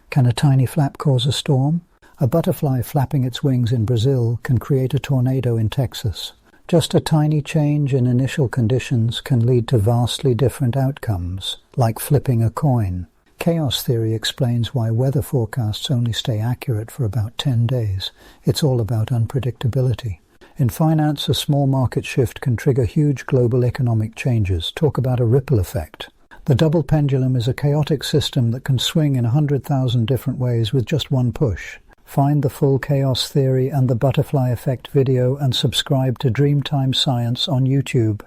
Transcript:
Can a tiny flap cause a storm? A butterfly flapping its wings in Brazil can create a tornado in Texas. Just a tiny change in initial conditions can lead to vastly different outcomes, like flipping a coin. Chaos theory explains why weather forecasts only stay accurate for about 10 days. It's all about unpredictability. In finance, a small market shift can trigger huge global economic changes. Talk about a ripple effect. The double pendulum is a chaotic system that can swing in 100,000 different ways with just one push. Find the full chaos theory and the butterfly effect video and subscribe to Dreamtime Science on YouTube.